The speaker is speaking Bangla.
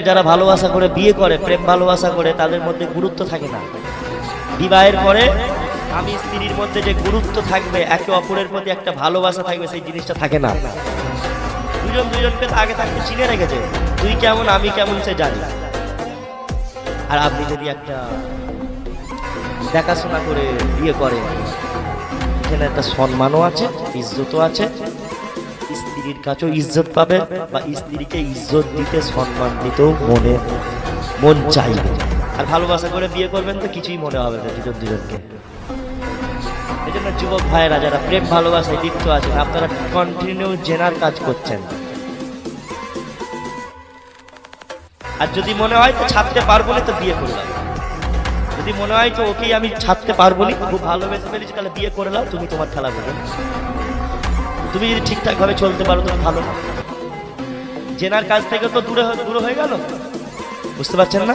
যারা ভালোবাসা করে বিয়ে করে, প্রেম ভালোবাসা করে, তাদের মধ্যে গুরুত্ব থাকে না। বিবাহের পরে স্বামী স্ত্রীর মধ্যে যে গুরুত্ব থাকবে, একে অপরের প্রতি একটা ভালোবাসা থাকবে, সেই জিনিসটা থাকে না। দুজন দুজনকে আগে থাকতে চিনে রেখেছে, তুই কেমন আমি কেমন সে জানি। আর আপনি যদি একটা দেখাশোনা করে বিয়ে করেন, এখানে একটা সম্মানও আছে, ইজ্জতও আছে, স্ত্রীর কাছেও ইজ্জত পাবে, বা স্ত্রীকে ইজ্জত দিতে সম্মান দিতেও মন চাইবে। আর ভালোবাসা করে বিয়ে করবেন তো কিছুই মনে হবে না দুজন দুজনকে। এই জন্য যুবক ভাইয়েরা যারা প্রেম ভালোবাসায় লিপ্ত আছেন, আপনারা কন্টিনিউ জেনার কাজ করছেন। আর যদি মনে হয় তো ছাড়তে পারবো না, তো বিয়ে করলাম। যদি মনে হয় তো ওকেই আমি ছাড়তে পারবো না, খুব ভালোবেসে ফেলেছি, তাহলে বিয়ে করে নাও, তুমি তোমার খেলা করবে। তুমি যদি ঠিকঠাক ভাবে চলতে পারো তো ভালো। জেনার কাজ থেকে তো দূরে হয়ে গেল, বুঝতে পারছেন না?